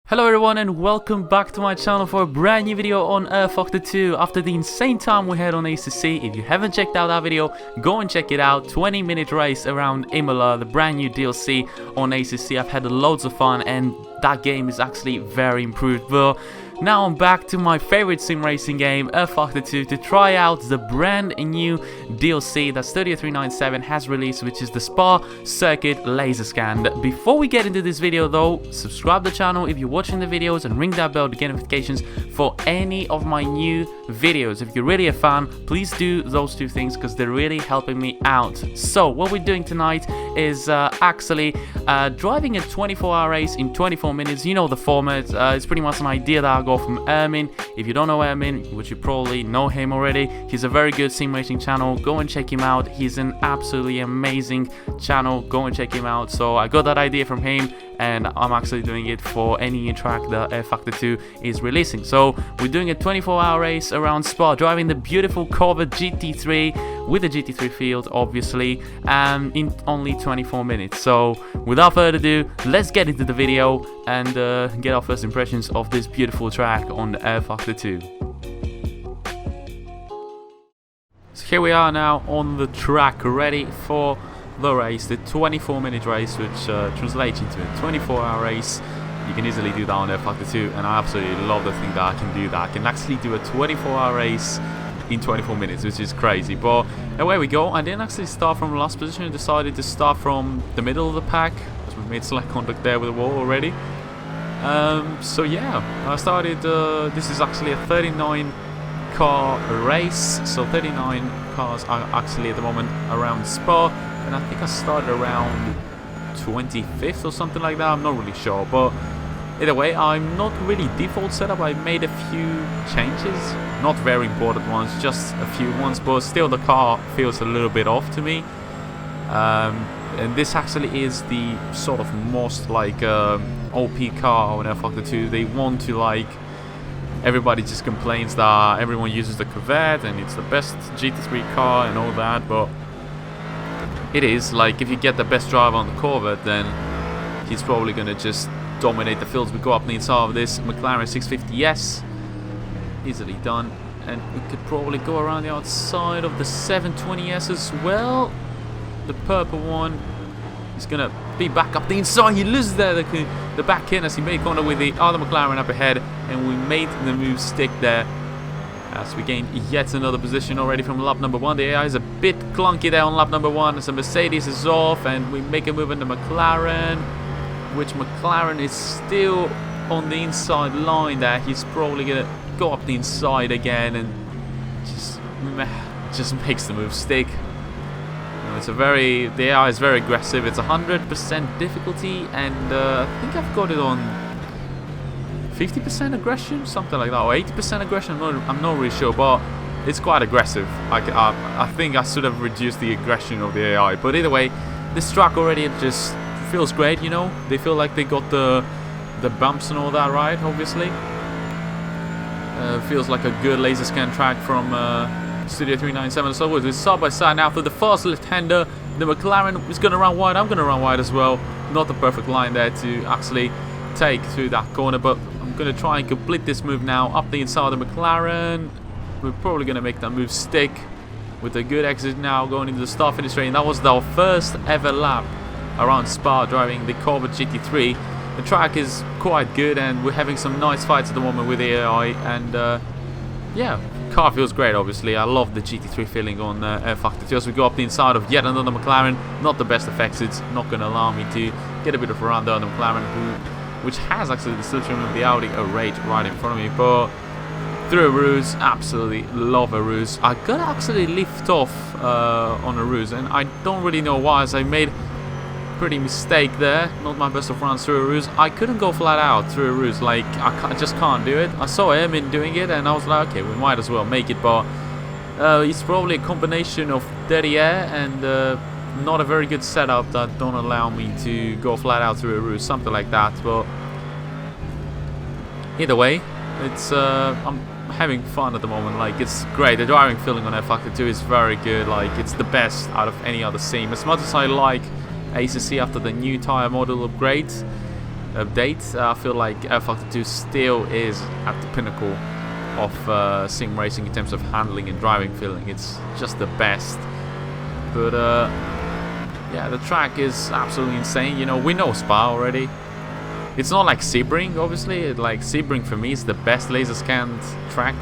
Hello everyone and welcome back to my channel for a brand new video on rFactor 2 after the insane time we had on ACC. If you haven't checked out that video, go and check it out. 20-minute race around Imola, the brand new DLC on ACC. I've had loads of fun and that game is actually very improved. But now I'm back to my favorite sim racing game, rFactor 2, to try out the brand new DLC that Studio 397 has released, which is the Spa Circuit Laser Scan. Before we get into this video though, subscribe to the channel if you're watching the videos and ring that bell to get notifications for any of my new videos. If you're really a fan, please do those two things because they're really helping me out. So what we're doing tonight is actually driving a 24-hour race in 24 minutes. You know the format. It's pretty much an idea that I got from Ermin. If you don't know Ermin, which you probably know him already, he's a very good sim racing channel. Go and check him out. He's an absolutely amazing channel. Go and check him out. So I got that idea from him and I'm actually doing it for any new track that rFactor 2 is releasing. So we're doing a 24-hour race around Spa, driving the beautiful Corvette GT3 with the GT3 field, obviously, in only 24 minutes. So without further ado, let's get into the video and get our first impressions of this beautiful track on the rFactor 2. So here we are now on the track, ready for the race, the 24-minute race, which translates into a 24-hour race. You can easily do that on rFactor 2, and I absolutely love the thing that I can do that. I can actually do a 24-hour race in 24 minutes, which is crazy. But away we go. I didn't actually start from the last position. I decided to start from the middle of the pack, as we made select contact there with the wall already. So yeah, I started. This is actually a 39 car race, so 39 cars are actually at the moment around Spa, and I think I started around 25th or something like that. I'm not really sure, but either way, I'm not really default setup. I made a few changes, not very important ones, just a few ones, but still the car feels a little bit off to me. And this actually is the sort of most like OP car on rFactor 2. They want to like, everybody just complains that everyone uses the Corvette and it's the best GT3 car and all that, but it is like, if you get the best driver on the Corvette, then he's probably gonna just dominate the fields. We go up the inside of this McLaren 650S, easily done, and we could probably go around the outside of the 720S as well. The purple one is gonna be back up the inside. He loses there the back end as he made corner with the other McLaren up ahead, and we made the move stick there as we gain yet another position already from lap number 1. The AI is a bit clunky there on lap number 1 as the Mercedes is off, and we make a move in the McLaren, which McLaren is still on the inside line there. He's probably gonna go up the inside again and just makes the move stick. It's a very, the AI is very aggressive. It's 100% difficulty, and I think I've got it on 50% aggression, something like that, or 80% aggression. I'm not really sure, but it's quite aggressive. I think I should have reduced the aggression of the AI, but either way, this track already just feels great. You know, they feel like they got the bumps and all that right. Obviously, feels like a good laser scan track from Studio 397. So we're side by side now for the fast left-hander. The McLaren is going to run wide. I'm going to run wide as well. Not the perfect line there to actually take through that corner, but I'm going to try and complete this move now up the inside of the McLaren. We're probably going to make that move stick with a good exit now going into the start-finish straight. That was our first ever lap around Spa driving the Corvette GT3. The track is quite good and we're having some nice fights at the moment with the AI, and yeah, car feels great. Obviously I love the GT3 feeling on rFactor 2 as we go up the inside of yet another McLaren. Not the best of exits, not going to allow me to get a bit of a run there on the McLaren, which has actually the slipstream of the Audi A8 right in front of me. But through a ruse, absolutely love a ruse. I gotta actually lift off on a ruse, and I don't really know why, as I made pretty mistake there. Not my best of runs through a ruse. I couldn't go flat out through a ruse, like I just can't do it. I saw Ermin doing it and I was like, okay, we might as well make it, but it's probably a combination of dirty air and not a very good setup that don't allow me to go flat out through a ruse, something like that. But either way, it's I'm having fun at the moment. Like, it's great. The driving feeling on rFactor 2 is very good. Like, it's the best out of any other sim. As much as I like ACC after the new tire model upgrade, update. I feel like rFactor 2 still is at the pinnacle of sim racing in terms of handling and driving feeling. It's just the best. But yeah, the track is absolutely insane. You know, we know Spa already. It's not like Sebring, obviously. Like Sebring for me is the best laser scanned track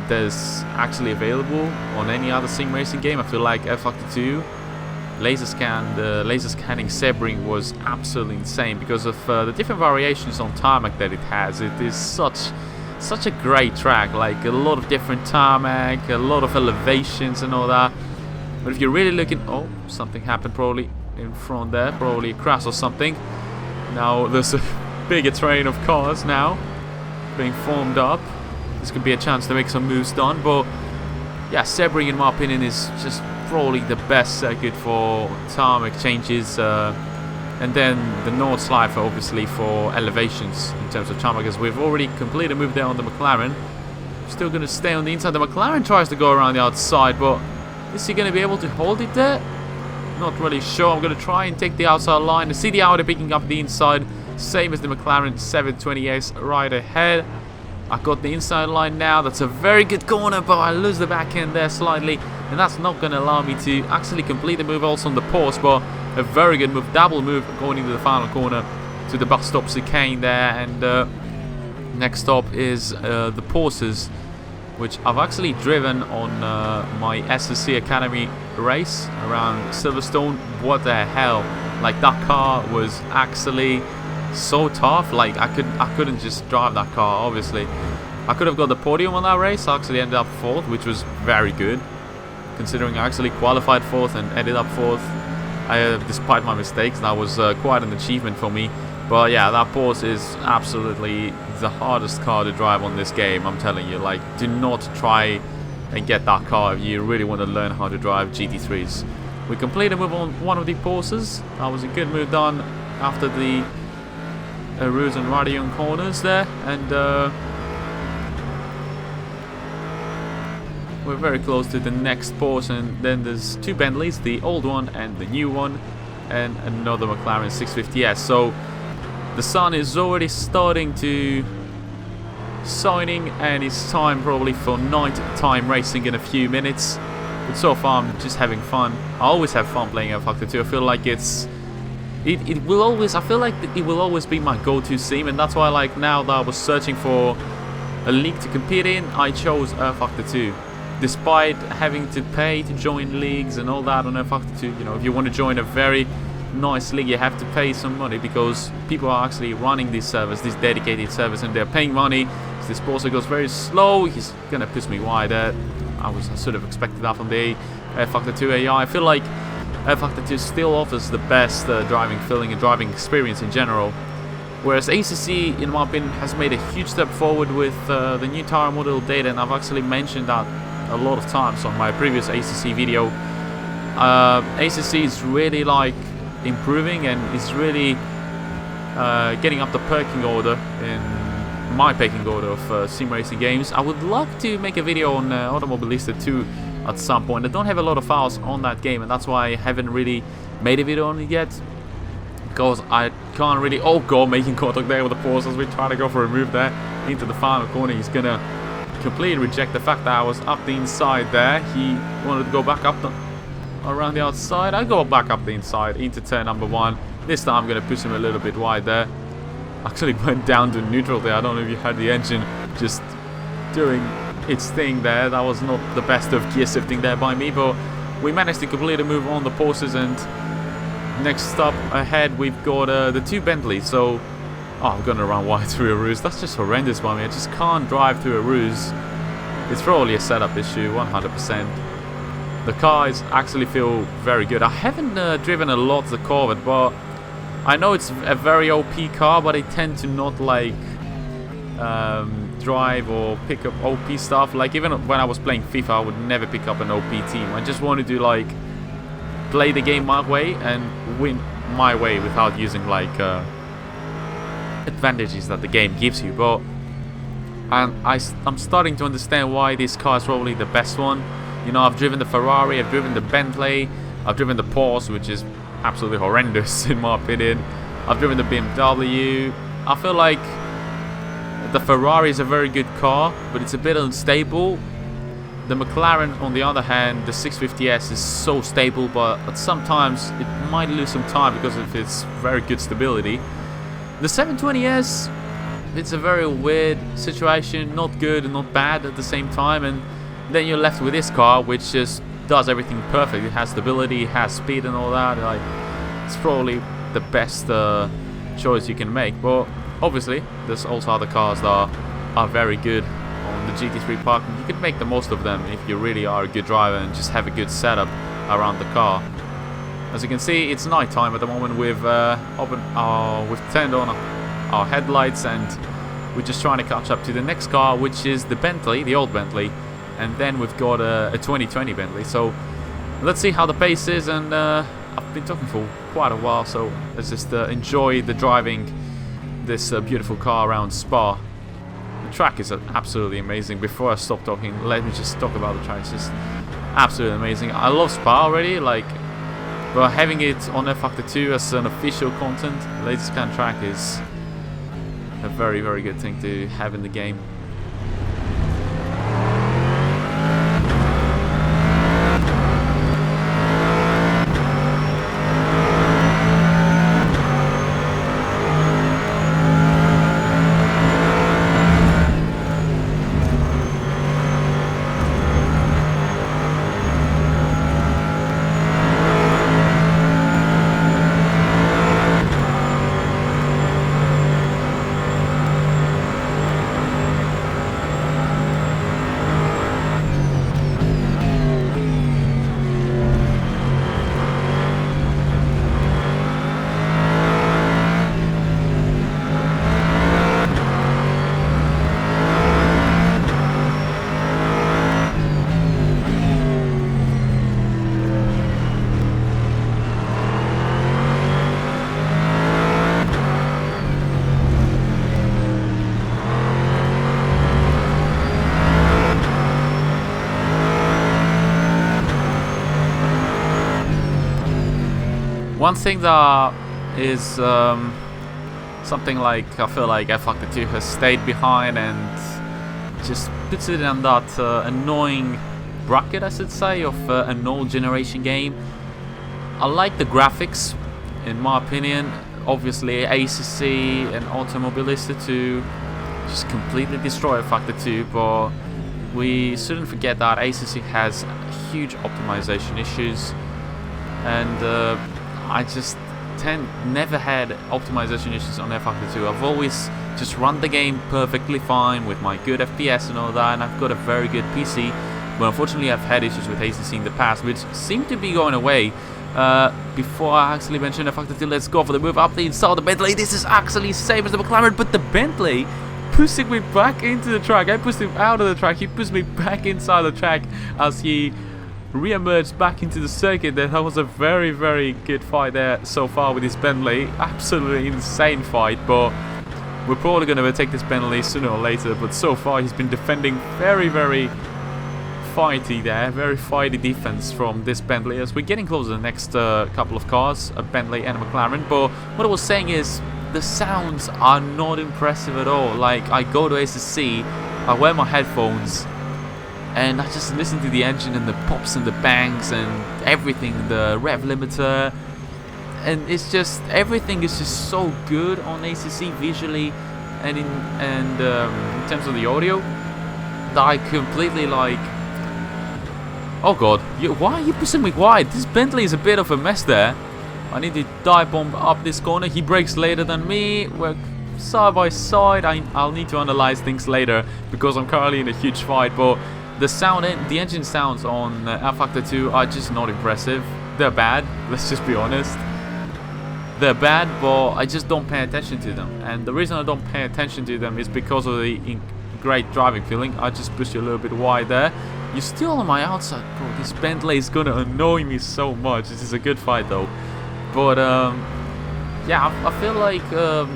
that's actually available on any other sim racing game. I feel like rFactor 2 laser scanning Sebring was absolutely insane because of the different variations on tarmac that it has. It is such a great track, like a lot of different tarmac, a lot of elevations and all that. But if you're really looking, oh, something happened probably in front there, probably a crash or something. Now there's a bigger train of cars now being formed up. This could be a chance to make some moves done, but yeah, Sebring in my opinion is just probably the best circuit for tarmac changes, and then the Nordschleife obviously for elevations in terms of tarmac, as we've already completed a move there on the McLaren. Still going to stay on the inside. The McLaren tries to go around the outside, but is he going to be able to hold it there? Not really sure. I'm going to try and take the outside line. I see the Audi picking up the inside, same as the McLaren 720S right ahead. I got the inside line now. That's a very good corner, but I lose the back end there slightly, and that's not going to allow me to actually complete the move also on the pause, but a very good move, double move going into the final corner to the bus stop chicane there. And next stop is the pauses, which I've actually driven on my SSC Academy race around Silverstone. What the hell, like that car was actually so tough. Like I couldn't just drive that car. Obviously I could have got the podium on that race. I actually ended up 4th, which was very good considering I actually qualified 4th and ended up 4th. Despite my mistakes, that was quite an achievement for me. But yeah, that Porsche is absolutely the hardest car to drive on this game. I'm telling you, like, do not try and get that car if you really want to learn how to drive GT3s. We completed a move on one of the Porsches. That was a good move done after the Rouge and Radion corners there, and we're very close to the next Porsche. And then there's two Bentleys, the old one and the new one, and another McLaren 650S. So the sun is already starting to shining, and it's time probably for night time racing in a few minutes. But so far I'm just having fun. I always have fun playing rFactor 2. I feel like it will always, I feel like it will always be my go-to sim, and that's why, like, now that I was searching for a league to compete in, I chose rFactor 2. Despite having to pay to join leagues and all that on rFactor 2, you know, if you want to join a very nice league, you have to pay some money because people are actually running this service, this dedicated service, and they're paying money. So this Porsche goes very slow. He's gonna push me wide there. I sort of expected that from the rFactor 2 AI. I feel like rFactor 2 still offers the best driving feeling and driving experience in general, whereas ACC, in my opinion, has made a huge step forward with the new tire model data, and I've actually mentioned that a lot of times on my previous ACC video. ACC is really, like, improving and is really getting up the pecking order in my pecking order of sim racing games. I would love to make a video on Automobilista 2 at some point. I don't have a lot of files on that game, and that's why I haven't really made a video on it yet, because I can't really... Oh god, making contact there with the Porsche as we try to go for a move there into the final corner. He's gonna completely reject the fact that I was up the inside there. He wanted to go back up around the outside. I go back up the inside into turn number 1. This time I'm going to push him a little bit wide there. Actually went down to neutral there. I don't know if you had the engine just doing its thing there. That was not the best of gear shifting there by me, but we managed to complete a move on the Porsches. And next stop ahead we've got the two Bentleys. So I'm going to run wide through a Rouge. That's just horrendous by me. I just can't drive through a Rouge. It's probably a setup issue, 100%. The cars actually feel very good. I haven't driven a lot the Corvette, but I know it's a very OP car, but I tend to not like drive or pick up OP stuff. Like, even when I was playing FIFA, I would never pick up an OP team. I just wanted to, like, play the game my way and win my way without using, like, advantages that the game gives you. But I'm starting to understand why this car is probably the best one. You know, I've driven the Ferrari, I've driven the Bentley, I've driven the Porsche, which is absolutely horrendous in my opinion. I've driven the BMW. I feel like the Ferrari is a very good car, but it's a bit unstable. The McLaren, on the other hand, the 650S is so stable, but sometimes it might lose some time because of its very good stability. The 720S, it's a very weird situation, not good and not bad at the same time, and then you're left with this car, which just does everything perfect. It has stability, it has speed and all that. Like, it's probably the best choice you can make, but obviously there's also other cars that are very good on the GT3 park. You could make the most of them if you really are a good driver and just have a good setup around the car. As you can see, it's night time at the moment. We've turned on our headlights and we're just trying to catch up to the next car, which is the Bentley, the old Bentley, and then we've got a 2020 Bentley. So let's see how the pace is, and I've been talking for quite a while, so let's just enjoy the driving this beautiful car around Spa. The track is absolutely amazing. Before I stop talking, let me just talk about the track. It's just absolutely amazing. I love Spa already, like, but having it on rFactor 2 as an official content, the latest kind of track, is a very, very good thing to have in the game. One thing that is something like, I feel like rFactor 2 has stayed behind and just puts it in that annoying bracket, I should say, of an old generation game. I like the graphics, in my opinion. Obviously ACC and Automobilista to just completely destroy rFactor 2, but we shouldn't forget that ACC has huge optimization issues, and I just never had optimization issues on rFactor 2. I've always just run the game perfectly fine with my good FPS and all that, and I've got a very good PC, but unfortunately I've had issues with ACC in the past, which seem to be going away. Before I actually mention rFactor 2, let's go for the move up the inside the Bentley. This is actually same as the McLaren, but the Bentley pushing me back into the track. I pushed him out of the track, he pushed me back inside the track as he re-emerged back into the circuit. That was a very, very good fight there so far with this Bentley. Absolutely insane fight, but we're probably going to take this Bentley sooner or later. But so far he's been defending very, very fighty there, very fighty defense from this Bentley as we're getting closer to the next couple of cars, a Bentley and a McLaren. But what I was saying is the sounds are not impressive at all. Like, I go to ACC, I wear my headphones, and I just listen to the engine and the pops and the bangs and everything, the rev limiter, and it's just, everything is just so good on ACC visually and in terms of the audio that I completely like. Oh god, why are you pushing me wide? This Bentley is a bit of a mess there. I need to dive bomb up this corner. He brakes later than me. We're side by side. I'll need to analyze things later because I'm currently in a huge fight, but the sound, the engine sounds on rFactor 2 are just not impressive. They're bad, let's just be honest. They're bad, but I just don't pay attention to them. And the reason I don't pay attention to them is because of the great driving feeling. I just pushed you a little bit wide there. You're still on my outside, bro. This Bentley is gonna annoy me so much. This is a good fight though. But yeah, I feel like the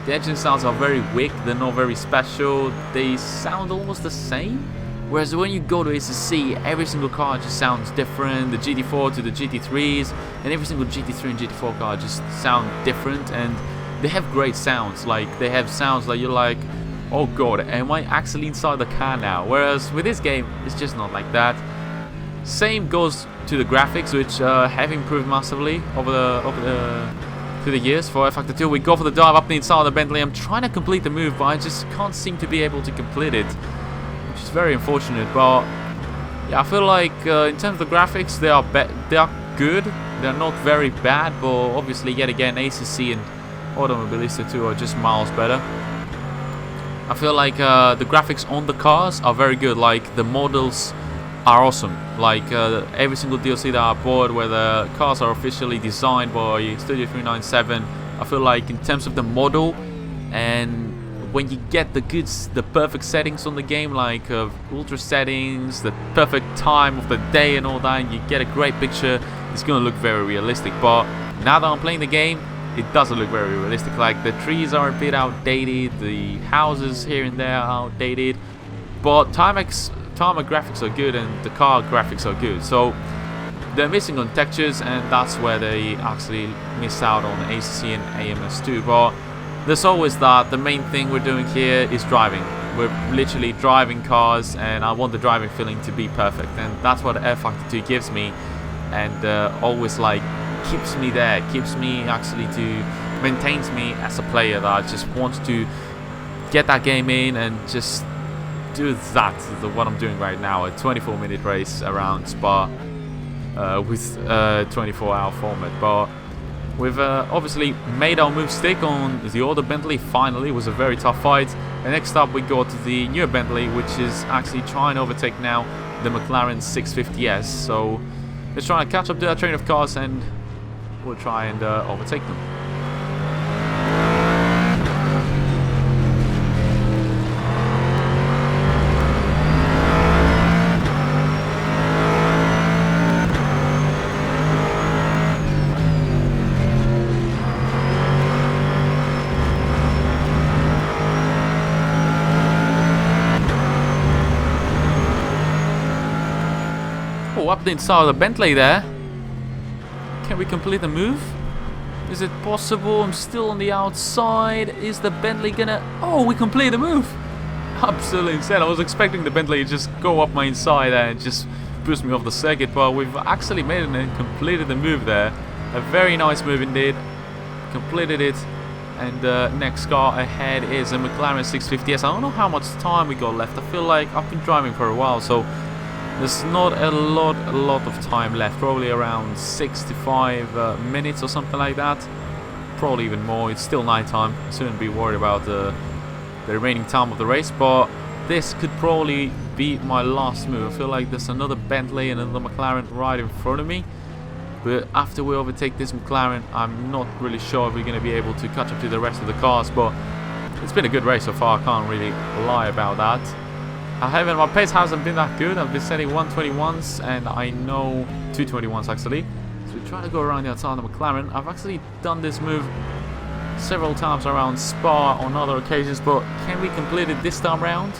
engine sounds are very weak. They're not very special. They sound almost the same. Whereas when you go to ACC, every single car just sounds different. The GT4 to the GT3s, and every single GT3 and GT4 car just sound different. And they have great sounds. Like, they have sounds that you're like, oh god, am I actually inside the car now? Whereas with this game, it's just not like that. Same goes to the graphics, which have improved massively through the years. For rFactor 2, we go for the dive up the inside of the Bentley. I'm trying to complete the move, but I just can't seem to be able to complete it, which is very unfortunate. But yeah, I feel like in terms of the graphics, they are good. They're not very bad, but obviously, yet again, ACC and Automobilista 2 are just miles better. I feel like the graphics on the cars are very good. Like, the models are awesome. Like, every single DLC that I bought, where the cars are officially designed by Studio 397, I feel like in terms of the model, and when you get the perfect settings on the game, like ultra settings, the perfect time of the day and all that, and you get a great picture, it's gonna look very realistic. But now that I'm playing the game, it doesn't look very realistic. Like, the trees are a bit outdated, the houses here and there are outdated, but tarmac graphics are good and the car graphics are good. So they're missing on textures, and that's where they actually miss out on ACC and AMS2. But there's always that. The main thing we're doing here is driving. We're literally driving cars, and I want the driving feeling to be perfect, and that's what rFactor 2 gives me, and always like keeps me there, maintains me as a player that I just want to get that game in and just do that. What I'm doing right now, a 24-minute race around Spa with 24-hour format. But we've obviously made our move stick on the older Bentley. Finally, it was a very tough fight. And next up we go to the newer Bentley, which is actually trying to overtake now the McLaren 650S. So let's try and catch up to that train of cars, and we'll try and overtake them. Oh, up the inside of the Bentley there. Can we complete the move? Is it possible? I'm still on the outside. Is the Bentley gonna... Oh, we complete the move! Absolutely insane. I was expecting the Bentley to just go up my inside and just boost me off the circuit, but we've actually made it and completed the move there. A very nice move indeed. Completed it. And next car ahead is a McLaren 650S. I don't know how much time we got left. I feel like I've been driving for a while, so there's not a lot of time left. Probably around 65 minutes or something like that. Probably even more. It's still night time. I shouldn't be worried about the remaining time of the race, but this could probably be my last move. I feel like there's another Bentley and another McLaren right in front of me, but after we overtake this McLaren, I'm not really sure if we're going to be able to catch up to the rest of the cars. But it's been a good race so far. I can't really lie about that. My pace hasn't been that good. I've been setting 121s, and I know 221s actually. So we try to go around the outside of the McLaren. I've actually done this move several times around Spa on other occasions, but can we complete it this time round?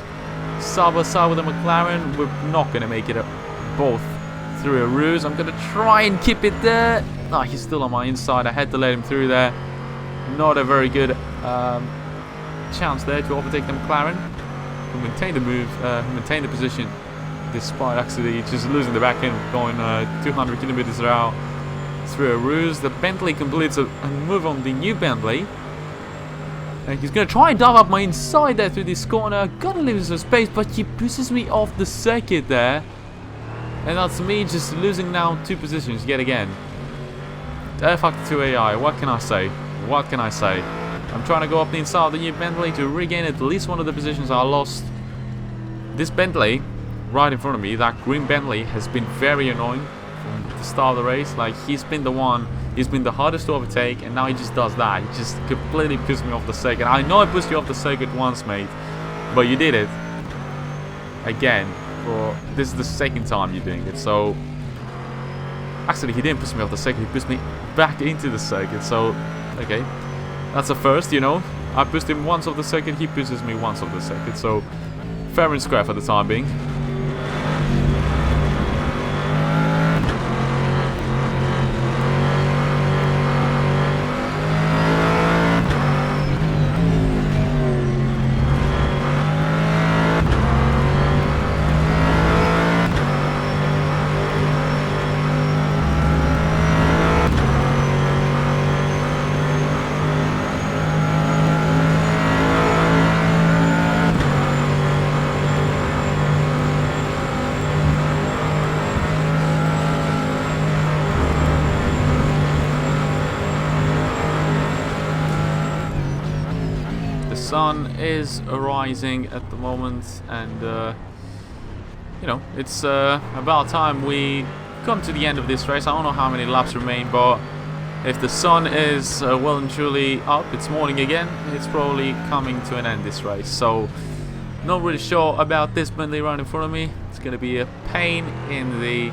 Side by side with the McLaren, we're not going to make it both through a ruse. I'm going to try and keep it there. No, he's still on my inside. I had to let him through there. Not a very good chance there to overtake the McLaren. We'll maintain the move, maintain the position, despite actually just losing the back end, going 200 kilometers per hour through a ruse. The Bentley completes a move on the new Bentley, and he's going to try and dive up my inside there through this corner. Gotta leave some space, but he pushes me off the circuit there, and that's me just losing now 2 positions yet again. rFactor 2 AI, what can I say? What can I say? I'm trying to go up the inside of the new Bentley to regain at least one of the positions I lost. This Bentley right in front of me, that green Bentley, has been very annoying from the start of the race. Like, he's been the hardest to overtake, and now he just does that. He just completely pushed me off the circuit. I know I pushed you off the circuit once, mate, but you did it again. This is the second time you're doing it. So actually, he didn't push me off the circuit, he pushed me back into the circuit. So okay, that's a first, you know. I pushed him once off the circuit, he pushes me once off the circuit. So fair and square for the time being. sun is rising at the moment, and you know, it's about time we come to the end of this race. I don't know how many laps remain, but if the sun is well and truly up, it's morning again, it's probably coming to an end, this race. So not really sure about this Bentley right in front of me. It's going to be a pain in the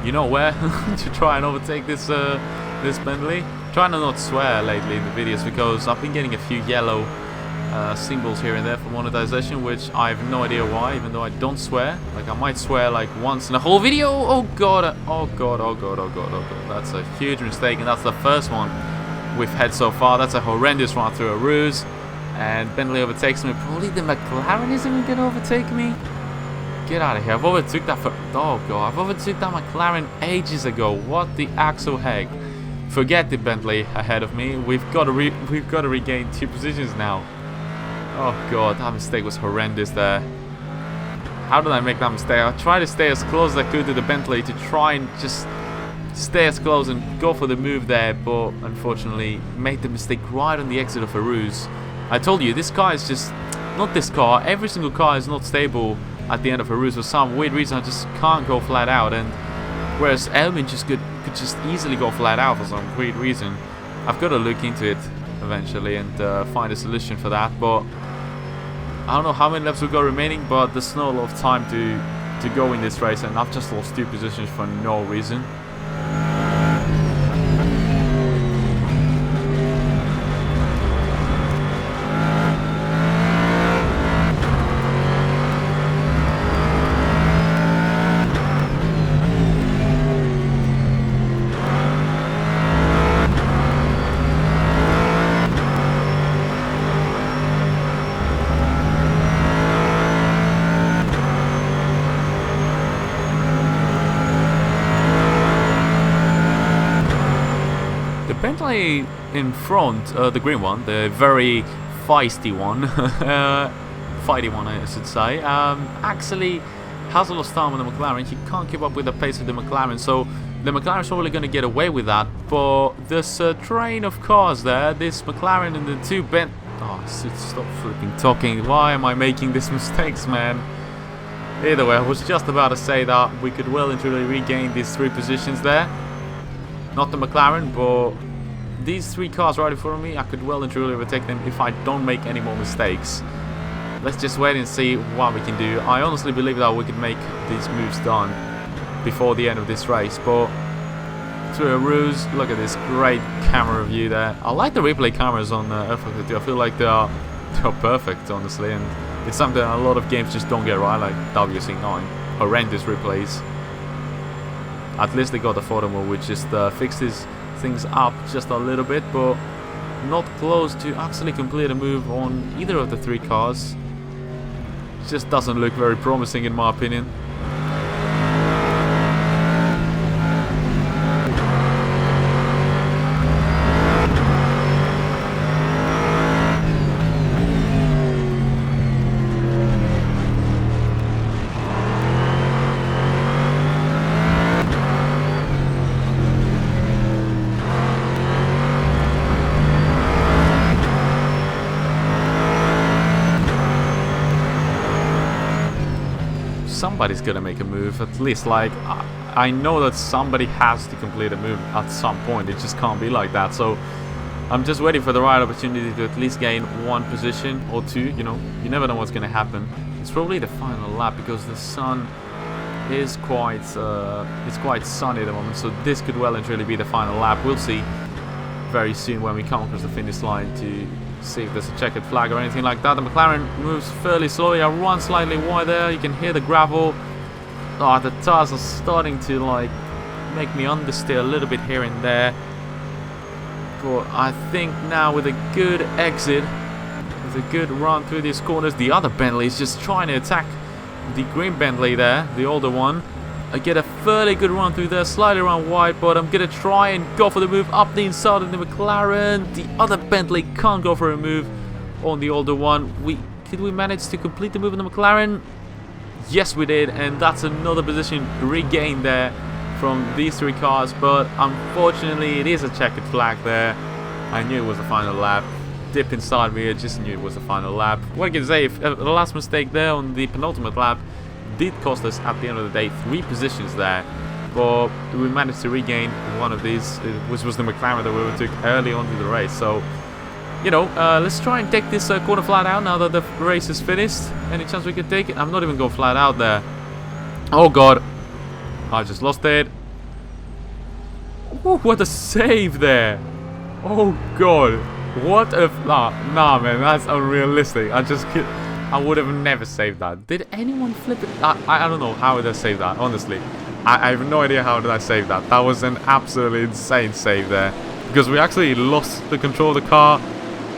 you know where to try and overtake this this Bentley. Trying to not swear lately in the videos because I've been getting a few yellow symbols here and there for monetization, which I have no idea why, even though I don't swear. Like, I might swear like once in a whole video. Oh god, oh god, oh god, oh god, oh god. That's a huge mistake, and that's the first one we've had so far. That's a horrendous run through a ruse, and Bentley overtakes me. Probably the McLaren isn't even gonna overtake me. Get out of here. I've overtook that for... Oh god, I've overtook that McLaren ages ago. What the actual heck? Forget the Bentley ahead of me. We've got to regain 2 positions now. Oh god, that mistake was horrendous there. How did I make that mistake? I tried to stay as close as I could to the Bentley to try and just stay as close and go for the move there, but unfortunately made the mistake right on the exit of a ruse. I told you, this car is just... Not this car, every single car is not stable at the end of a ruse. For some weird reason, I just can't go flat out, and whereas Elvin just could just easily go flat out for some weird reason. I've got to look into it eventually and find a solution for that, but I don't know how many laps we've got remaining, but there's not a lot of time to go in this race, and I've just lost 2 positions for no reason. Bentley in front, the green one, the very feisty one, fighty one I should say, actually has a lot of time on the McLaren. He can't keep up with the pace of the McLaren, so the McLaren's probably going to get away with that. But this train of cars there, this McLaren and the 2 Bentley... Oh, stop flipping talking. Why am I making these mistakes, man? Either way, I was just about to say that we could well and truly regain these 3 positions there. Not the McLaren, but these 3 cars right in front of me, I could well and truly overtake them if I don't make any more mistakes. Let's just wait and see what we can do. I honestly believe that we could make these moves done before the end of this race, but through a ruse. Look at this great camera view there. I like the replay cameras on rFactor 2. I feel like they are perfect, honestly, and it's something a lot of games just don't get right, like WC9. Horrendous replays. At least they got the photo mode, which just fixes things up just a little bit, but not close to actually complete a move on either of the 3 cars. Just doesn't look very promising in my opinion. Somebody's gonna make a move, at least. Like, I know that somebody has to complete a move at some point. It just can't be like that. So I'm just waiting for the right opportunity to at least gain 1 position or 2. You know, you never know what's gonna happen. It's probably the final lap because the sun is quite it's quite sunny at the moment. So this could well and truly be the final lap. We'll see very soon when we come across the finish line to see if there's a checkered flag or anything like that. The McLaren moves fairly slowly. I run slightly wide there. You can hear the gravel. Oh, the tires are starting to like make me understeer a little bit here and there. But I think now with a good exit, with a good run through these corners, the other Bentley is just trying to attack the green Bentley there, the older one. I get a fairly good run through there, slightly around wide, but I'm going to try and go for the move up the inside of the McLaren. The other Bentley can't go for a move on the older one. Did we manage to complete the move on the McLaren? Yes, we did, and that's another position regained there from these 3 cars, but unfortunately it is a checkered flag there. I knew it was the final lap. dip inside me. I just knew it was the final lap. What I can say, if the last mistake there on the penultimate lap did cost us at the end of the day 3 positions there, but we managed to regain one of these, which was the McLaren that we took early on in the race. So, you know, let's try and take this corner flat out now that the race is finished. Any chance we could take it? I'm not even going flat out there. Oh god, I just lost it. Ooh, what a save there. Oh god, what a... Nah man, that's unrealistic. I would have never saved that. Did anyone flip it? I don't know how did I save that, honestly. I have no idea how did I save that. That was an absolutely insane save there. Because we actually lost the control of the car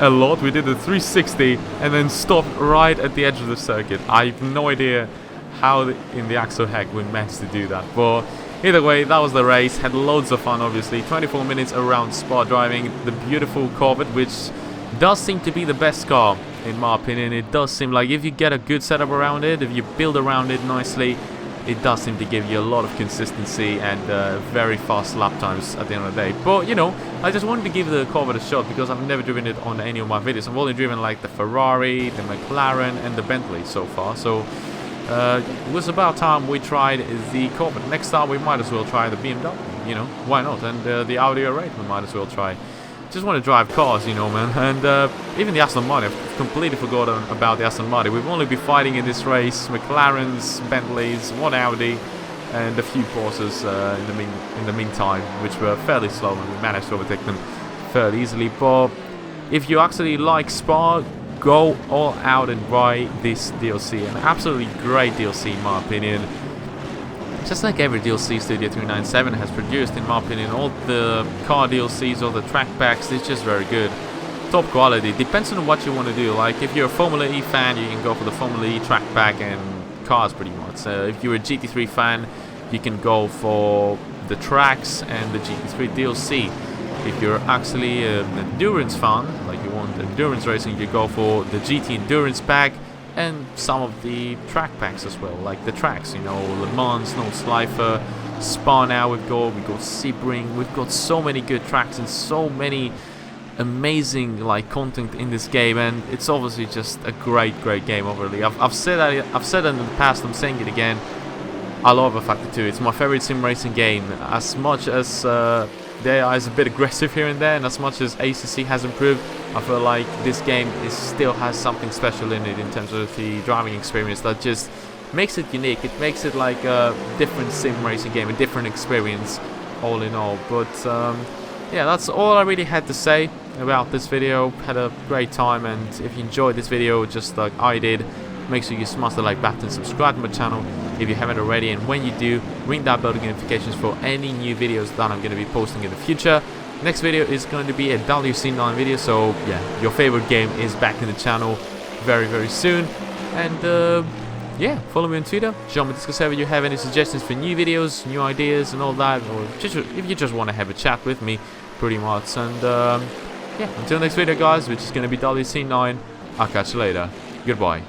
a lot. We did the 360 and then stopped right at the edge of the circuit. I have no idea how in the actual heck we managed to do that. But either way, that was the race. Had loads of fun, obviously. 24 minutes around Spa driving the beautiful Corvette, which does seem to be the best car, in my opinion. It does seem like if you get a good setup around it, if you build around it nicely, it does seem to give you a lot of consistency and very fast lap times at the end of the day. But, you know, I just wanted to give the Corvette a shot because I've never driven it on any of my videos. I've only driven like the Ferrari, the McLaren and the Bentley so far. So it was about time we tried the Corvette. Next time we might as well try the BMW, you know, why not? And the Audi A8 we might as well try. Just want to drive cars, you know, man. And even the Aston Martin, I've completely forgotten about the Aston Martin. We've only been fighting in this race McLarens, Bentleys, one Audi, and a few Porsches in the meantime, which were fairly slow, and we managed to overtake them fairly easily. But if you actually like Spa, go all out and buy this DLC. An absolutely great DLC, in my opinion. Just like every DLC Studio 397 has produced, in my opinion, all the car DLCs, all the track packs, it's just very good. Top quality. Depends on what you want to do. Like, if you're a Formula E fan, you can go for the Formula E track pack and cars pretty much. If you're a GT3 fan, you can go for the tracks and the GT3 DLC. If you're actually an endurance fan, like you want endurance racing, you go for the GT Endurance pack and some of the track packs as well, like the tracks, you know, Le Mans, No Slifer, Spa now we've got Sebring. We've got so many good tracks and so many amazing like content in this game, and it's obviously just a great game overall. I've said it in the past, I'm saying it again. I love rFactor 2. It's my favorite sim racing game. As much as the AI is a bit aggressive here and there, and as much as ACC has improved, I feel like this game still has something special in it in terms of the driving experience that just makes it unique. It makes it like a different sim racing game, a different experience all in all. But yeah, that's all I really had to say about this video. Had a great time, and if you enjoyed this video just like I did, make sure you smash the like button, subscribe to my channel if you haven't already, and when you do, ring that bell to get notifications for any new videos that I'm going to be posting in the future. Next video is going to be a WC9 video, so yeah, your favorite game is back in the channel very soon. And yeah, follow me on Twitter, show me discuss if you have any suggestions for new videos, new ideas and all that, or just if you just want to have a chat with me pretty much. And yeah, until next video guys, which is going to be WC9, I'll catch you later. Goodbye.